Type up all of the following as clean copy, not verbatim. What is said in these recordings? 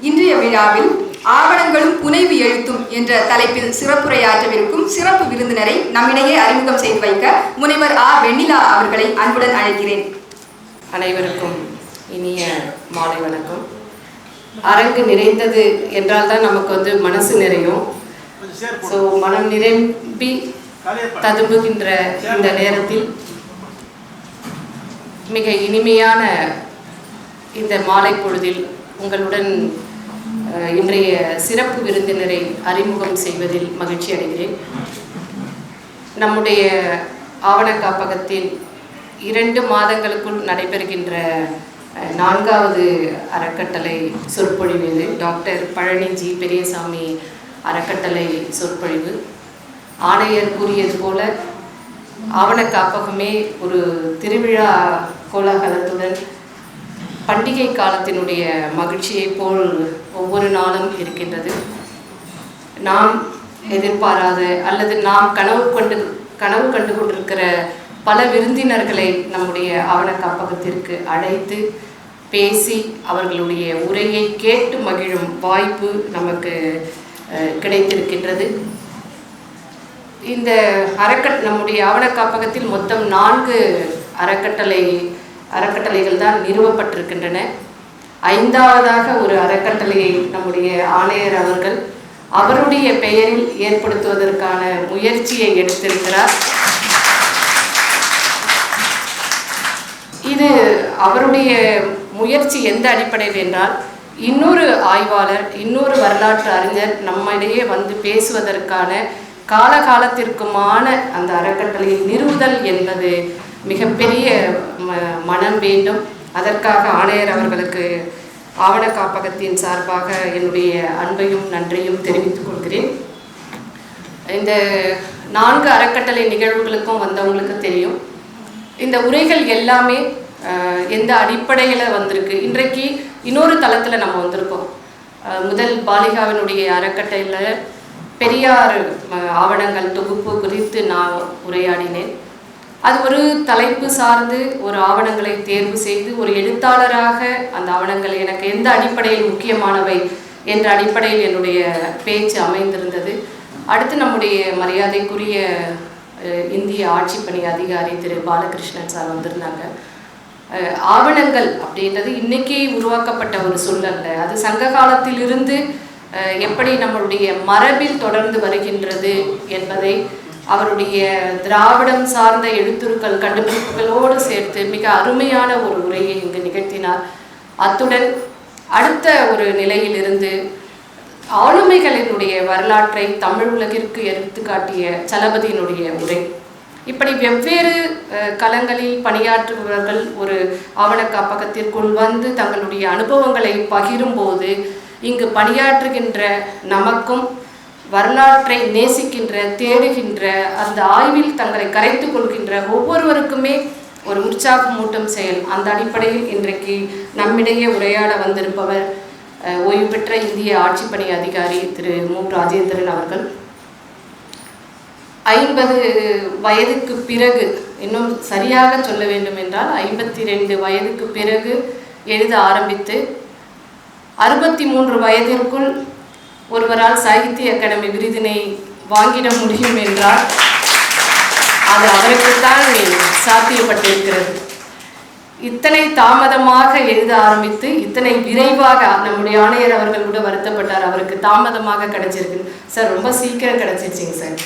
இன்றைய விழாவில் ஆவணங்களும் புனைவு எழுத்தும் என்ற தலைப்பில் சிறப்புரையாற்றவிருக்கும் சிறப்பு விருந்தினரை நம்மிடையே அறிமுகம் செய்து வைக்க முனைவர் ஆ. வெண்ணிலா அவர்களை அன்புடன் அழைக்கிறேன். அனைவருக்கும் இனிய மாலை வணக்கம். அரங்கு நிறைந்தது என்றால் தான் நமக்கு மனசு நிறையும். ஸோ மனம் நிரம்பி ததும்புகின்ற இந்த நேரத்தில் மிக இனிமையான இந்த மாலை பொழுதில் உங்களுடன் இன்றைய சிறப்பு விருந்தினரை அறிமுகம் செய்வதில் மகிழ்ச்சி அடைகிறேன். நம்முடைய ஆவண காப்பகத்தில் 2 மாதங்களுக்குள் நடைபெறுகின்ற 4வது அறக்கட்டளை சொற்பொழிவு டாக்டர் பழனி ஜி. பெரியசாமி அறக்கட்டளை சொற்பொழிவு. ஆணையர் கூறியது போல ஆவண காப்பகமே ஒரு திருவிழா கோலாகலத்துடன் பண்டிகை காலத்தினுடைய மகிழ்ச்சியை போல் ஒவ்வொரு நாளும் இருக்கின்றது. நாம் எதிர்பாராத அல்லது நாம் கனவு கண்டு கொண்டிருக்கிற பல விருந்தினர்களை நம்முடைய ஆவண காப்பகத்திற்கு அழைத்து பேசி அவர்களுடைய உரையை கேட்டு மகிழும் வாய்ப்பு நமக்கு கிடைத்திருக்கின்றது. இந்த நம்முடைய ஆவண காப்பகத்தில் மொத்தம் 4 அறக்கட்டளைகள் தான் நிறுவப்பட்டிருக்கின்றன. 5வதாக ஒரு அறக்கட்டளையை நம்முடைய ஆணையர் அவர்கள் அவருடைய பெயரில் ஏற்படுத்துவதற்கான முயற்சியை எடுத்திருக்கிறார். இது அவருடைய முயற்சி எந்த அடிப்படையில் என்றால், இன்னொரு ஆய்வாளர், இன்னொரு வரலாற்று அறிஞர் நம்மிடையே பேசுவதற்கான காலகாலத்திற்குமான அந்த அறக்கட்டளையை நிறுவுதல் என்பது மிகப்பெரிய மனம் வேண்டும். அதற்காக ஆணையர் அவர்களுக்கு ஆவண காப்பகத்தின் சார்பாக என்னுடைய அன்பையும் நன்றியும் தெரிவித்துக் கொள்கிறேன். இந்த 4 அறக்கட்டளை நிகழ்வுகளுக்கும் வந்தவங்களுக்கு தெரியும், இந்த உரைகள் எல்லாமே எந்த அடிப்படையில் வந்திருக்கு. இன்றைக்கு இன்னொரு தளத்தில் நம்ம வந்திருக்கோம். முதல் பாலிகாவினுடைய அறக்கட்டளையில் பெரியார் ஆவணங்கள் தொகுப்பு குறித்து நான் உரையாடினேன். அது ஒரு தலைப்பு சார்ந்து ஒரு ஆவணங்களை தேர்வு செய்து ஒரு எழுத்தாளராக அந்த ஆவணங்கள் எனக்கு எந்த அடிப்படையில் முக்கியமானவை என்ற அடிப்படையில் என்னுடைய பேச்சு அமைந்திருந்தது. அடுத்து நம்முடைய மரியாதைக்குரிய இந்திய ஆட்சிப்பணி அதிகாரி திரு பாலகிருஷ்ணன் சார் வந்திருந்தாங்க. ஆவணங்கள் அப்படின்றது இன்னைக்கு உருவாக்கப்பட்ட ஒரு சொல்லல்ல, அது சங்க காலத்திலிருந்து எப்படி நம்மளுடைய மரபில் தொடர்ந்து வருகின்றது என்பதை அவருடைய திராவிடம் சார்ந்த எழுத்துருக்கள் கண்டுபிடிப்புகளோடு சேர்த்து மிக அருமையான ஒரு உரையை இங்கு நிகழ்த்தினார். அத்துடன் அடுத்த ஒரு நிலையிலிருந்து ஆளுமைகளினுடைய வரலாற்றை தமிழ் உலகிற்கு எடுத்துக்காட்டிய சலபதியினுடைய உரை, இப்படி வெவ்வேறு களங்களில் பணியாற்றுபவர்கள் ஒரு ஆவண காப்பகத்திற்குள் தங்களுடைய அனுபவங்களை பகிரும்போது இங்கு பணியாற்றுகின்ற நமக்கும் வரலாற்றை நேசிக்கின்ற, தேடுகின்ற, அந்த ஆய்வில் தங்களை கரைத்து கொள்கின்ற ஒவ்வொருவருக்குமே ஒரு உற்சாகமூட்டும் செயல். அந்த அடிப்படையில் இன்றைக்கு நம்மிடையே உரையாட வந்திருப்பவர் ஓய்வு பெற்ற இந்திய ஆட்சிப்பணி அதிகாரி திரு மு. ராஜேந்திரன் அவர்கள். 50 வயதுக்கு பிறகு, இன்னும் சரியாக சொல்ல வேண்டும் என்றால் 52 வயதுக்கு பிறகு எழுத ஆரம்பித்து 63 வயதிற்குள் ஒருவரால் சாகித்ய அகாடமி விருதினை வாங்கிட முடியும் என்றால் அது அவருக்குத்தான் சாத்தியப்பட்டிருக்கிறது. இத்தனை தாமதமாக எழுத ஆரம்பித்து இத்தனை விரைவாக நம்முடைய ஆணையர் அவர்கள் கூட வருத்தப்பட்டார், அவருக்கு தாமதமாக கிடைச்சிருக்கு. சார் ரொம்ப சீக்கிரம் கிடைச்சிருச்சிங்க சார்.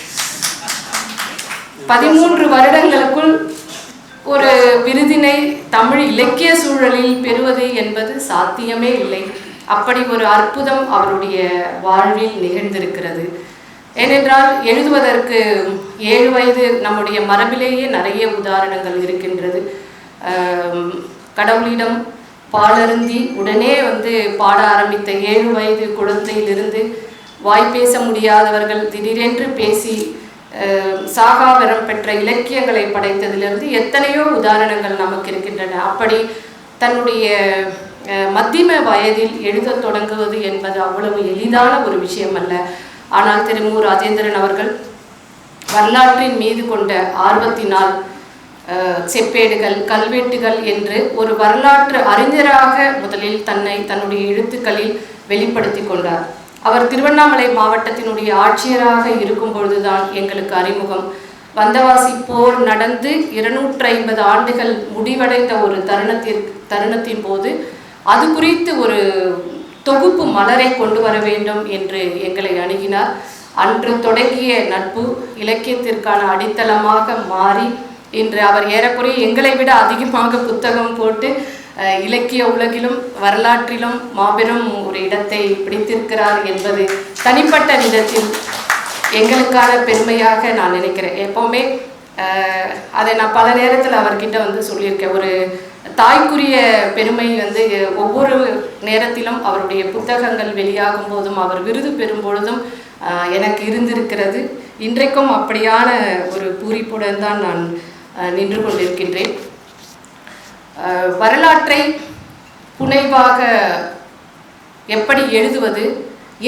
13 வருடங்களுக்குள் ஒரு விருதினை தமிழ் இலக்கிய சூழலில் பெறுவது என்பது சாத்தியமே இல்லை. அப்படி ஒரு அற்புதம் அவருடைய வாழ்வில் நிகழ்ந்திருக்கிறது. ஏனென்றால் எழுதுவதற்கு 7 வயது நம்முடைய மரபிலேயே நிறைய உதாரணங்கள் இருக்கின்றது. கடவுளிடம் பாலருந்தி உடனே பாட ஆரம்பித்த 7 வயது குழந்தையிலிருந்து வாய் பேச முடியாதவர்கள் திடீரென்று பேசி சாகாவரம் பெற்ற இலக்கியங்களை படைத்ததிலிருந்து எத்தனையோ உதாரணங்கள் நமக்கு இருக்கின்றன. அப்படி தன்னுடைய மத்தியம வயதில் எழுத தொடங்குவது என்பது அவ்வளவு எளிதான ஒரு விஷயம் அல்ல. ஆனால் திரு மு. ராஜேந்திரன் அவர்கள் வரலாற்றின் மீது கொண்ட ஆர்வத்தினால் செப்பேடுகள், கல்வெட்டுகள் என்று ஒரு வரலாற்று அறிஞராக முதலில் தன்னுடைய எழுத்துக்களில் வெளிப்படுத்தி கொண்டார். அவர் திருவண்ணாமலை மாவட்டத்தினுடைய ஆட்சியராக இருக்கும் பொழுதுதான் எங்களுக்கு அறிமுகம். வந்தவாசி போர் நடந்து 250 ஆண்டுகள் முடிவடைந்த ஒரு தருணத்தின் போது அது குறித்து ஒரு தொகுப்பு மலரை கொண்டு வர வேண்டும் என்று எங்களை அணுகினார். அன்று தொடங்கிய நட்பு இலக்கியத்திற்கான அடித்தளமாக மாறி இன்று அவர் ஏறக்குறைய எங்களை விட அதிகமாக புத்தகம் போட்டு இலக்கிய உலகிலும் வரலாற்றிலும் மாபெரும் ஒரு இடத்தை பிடித்திருக்கிறார் என்பது தனிப்பட்ட விதத்தில் எங்களுக்கான பெருமையாக நான் நினைக்கிறேன். எப்போவுமே அதை நான் பல நேரத்தில் அவர்கிட்ட வந்து சொல்லியிருக்கேன். ஒரு தாய்க்குரிய பெருமை வந்து ஒவ்வொரு நேரத்திலும் அவருடைய புத்தகங்கள் வெளியாகும் போதும் அவர் விருது பெறும் பொழுதும் எனக்கு இருந்திருக்கிறது. இன்றைக்கும் அப்படியான ஒரு பூரிப்புடன் தான் நான் நின்று கொண்டிருக்கின்றேன். வரலாற்றை புனைவாக எப்படி எழுதுவது,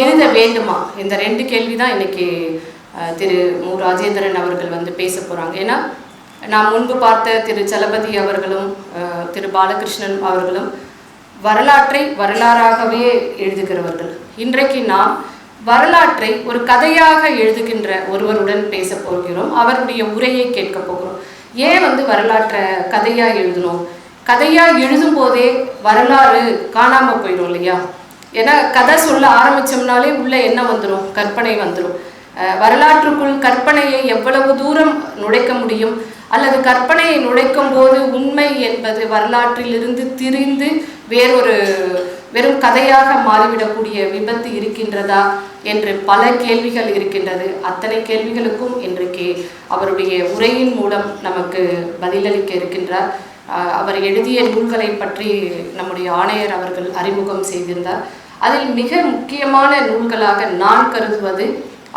எழுத வேண்டுமா, இந்த 2 கேள்வி தான் இன்னைக்கு திரு மு. ராஜேந்திரன் அவர்கள் வந்து பேச போகிறாங்க. ஏன்னா நான் முன்பு பார்த்த திரு சலபதி அவர்களும் திரு பாலகிருஷ்ணன் அவர்களும் வரலாற்றை வரலாறாகவே எழுதுகிறவர்கள். இன்றைக்கு நாம் வரலாற்றை ஒரு கதையாக எழுதுகின்ற ஒருவருடன் பேச போகிறோம். அவருடைய உரையை கேட்க போகிறோம். ஏன் வந்து வரலாற்றை கதையாக எழுதணும்? கதையாக எழுதும் போதே வரலாறு காணாமல் போயிடும் இல்லையா? ஏன்னா கதை சொல்ல ஆரம்பித்தோம்னாலே உள்ளே என்ன வந்துடும்? கற்பனை வந்துடும். வரலாற்றுக்குள் கற்பனையை எவ்வளவு தூரம் நுழைக்க முடியும், அல்லது கற்பனையை நுழைக்கும் போது உண்மை என்பது வரலாற்றிலிருந்து திரிந்து வெறும் கதையாக மாறிவிடக்கூடிய விபத்து இருக்கின்றதா என்று பல கேள்விகள் இருக்கின்றது. அத்தனை கேள்விகளுக்கும் இன்றைக்கு அவருடைய உரையின் மூலம் நமக்கு பதிலளிக்க இருக்கின்றார். அவர் எழுதிய நூல்களை பற்றி நம்முடைய ஆணையர் அவர்கள் அறிமுகம் செய்திருந்தார். அதில் மிக முக்கியமான நூல்களாக நான் கருதுவது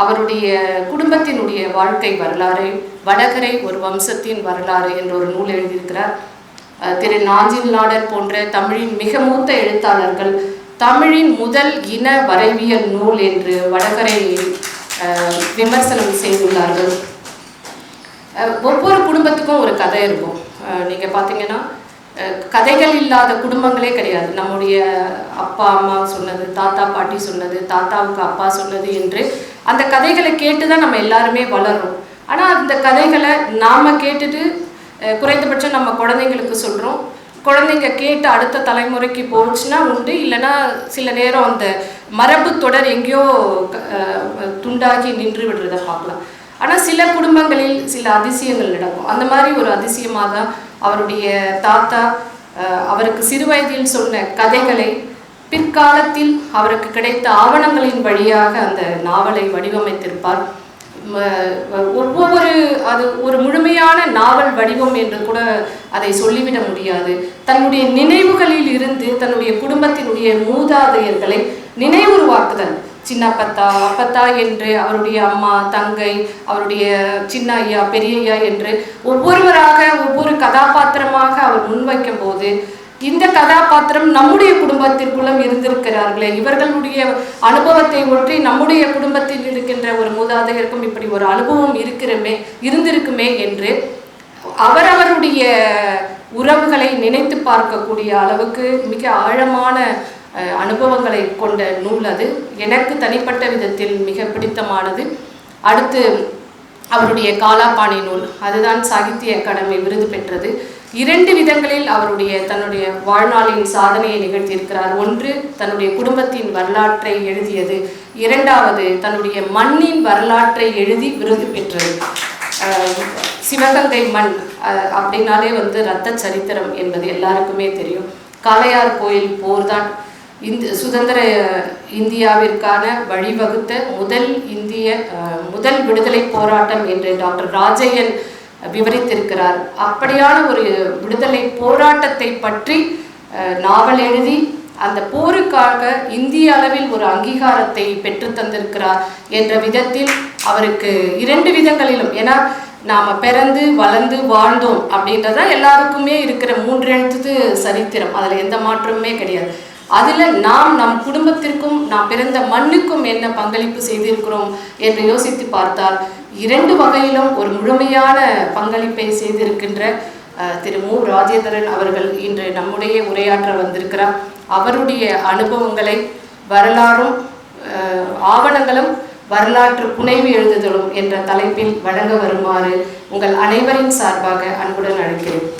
அவருடைய குடும்பத்தினுடைய வாழ்க்கை வரலாறு, வடகரை ஒரு வம்சத்தின் வரலாறு என்ற ஒரு நூல் எழுதியிருக்கிறார். திரு நாஞ்சில் நாடர் போன்ற தமிழின் மிக மூத்த எழுத்தாளர்கள் தமிழின் முதல் இன வரைவியல் நூல் என்று வடகரை விமர்சனம் செய்துள்ளார்கள். ஒவ்வொரு குடும்பத்துக்கும் ஒரு கதை இருக்கும். நீங்கள் பார்த்தீங்கன்னா கதைகள் இல்லாத குடும்பங்களே கிடையாது. நம்முடைய அப்பா அம்மா சொன்னது, தாத்தா பாட்டி சொன்னது, தாத்தாவுக்கு அப்பா சொன்னது என்று அந்த கதைகளை கேட்டு தான் நம்ம எல்லாருமே வளர்றோம். ஆனால் அந்த கதைகளை நாம் கேட்டுட்டு குறைந்தபட்சம் நம்ம குழந்தைங்களுக்கு சொல்கிறோம். குழந்தைங்க கேட்டு அடுத்த தலைமுறைக்கு போச்சுன்னா உண்டு, இல்லைன்னா சில நேரம் அந்த மரபு தொடர் எங்கேயோ துண்டாகி நின்று விடுறதை பார்க்கலாம். ஆனால் சில குடும்பங்களில் சில அதிசயங்கள் நடக்கும். அந்த மாதிரி ஒரு அதிசயமாக தான் அவருடைய தாத்தா அவருக்கு சிறு வயதில் சொன்ன கதைகளை பிற்காலத்தில் அவருக்கு கிடைத்த ஆவணங்களின் வழியாக அந்த நாவலை வடிவமைத்திருப்பார். அது ஒரு முழுமையான நாவல் வடிவம் என்று கூட அதை சொல்லிவிட முடியாது. தன்னுடைய நினைவுகளில் இருந்து தன்னுடைய குடும்பத்தினுடைய மூதாதையர்களை நினைவுருவாக்குதல், சின்ன அப்பத்தா என்று அவருடைய அம்மா, தங்கை, அவருடைய சின்ன ஐயா, பெரிய ஐயா என்று ஒவ்வொருவராக ஒவ்வொரு கதாபாத்திரமாக அவர் முன்வைக்கும் போது இந்த கதாபாத்திரம் நம்முடைய குடும்பத்திற்குள்ளும் இருந்திருக்கிறார்களே, இவர்களுடைய அனுபவத்தை ஒற்றி நம்முடைய குடும்பத்தில் இருக்கின்ற ஒரு மூதாதையருக்கும் இப்படி ஒரு அனுபவம் இருந்திருக்குமே என்று அவரவருடைய உறவுகளை நினைத்து பார்க்கக்கூடிய அளவுக்கு மிக ஆழமான அனுபவங்களை கொண்ட நூல் அது. எனக்கு தனிப்பட்ட விதத்தில் மிக பிடித்தமானது. அடுத்து அவருடைய காலாபாணி நூல், அதுதான் சாகித்ய அகாடமி விருது பெற்றது. 2 விதங்களில் தன்னுடைய வாழ்நாளின் சாதனையை நிகழ்த்தியிருக்கிறார். ஒன்று தன்னுடைய குடும்பத்தின் வரலாற்றை எழுதியது, 2வது தன்னுடைய மண்ணின் வரலாற்றை எழுதி விருது பெற்றது. சிவகங்கை மண் அப்படின்னாலே இரத்த சரித்திரம் என்பது எல்லாருக்குமே தெரியும். காளையார் கோயில் போர் தான் சுதந்திர இந்தியாவிற்கான வழிவகுத்த முதல் விடுதலை போராட்டம் என்று டாக்டர் ராஜையன் விவரித்திருக்கிறார். அப்படியான ஒரு விடுதலை போராட்டத்தை பற்றி நாவல் எழுதி அந்த போருக்காக இந்திய அளவில் ஒரு அங்கீகாரத்தை பெற்று தந்திருக்கிறார் என்ற விதத்தில் அவருக்கு 2 விதங்களிலும், ஏன்னா நாம் பிறந்து வளர்ந்து வாழ்ந்தோம் அப்படின்றத எல்லாருக்குமே இருக்கிற 3 எழுத்து சரித்திரம், அதில் எந்த மாற்றமுமே கிடையாது. அதில் நம் குடும்பத்திற்கும் நாம் பிறந்த மண்ணுக்கும் என்ன பங்களிப்பு செய்திருக்கிறோம் என்று யோசித்து பார்த்தால் 2 வகையிலும் ஒரு முழுமையான பங்களிப்பை செய்திருக்கின்ற திரு மு. ராஜேந்திரன் அவர்கள் இன்று நம்முடைய உரையாற்ற வந்திருக்கிறார். அவருடைய அனுபவங்களை வரலாறும் ஆவணங்களும் வரலாற்று புனைவு எழுதுதலும் என்ற தலைப்பில் வழங்க வருமாறு உங்கள் அனைவரின் சார்பாக அன்புடன் அழைக்கிறேன்.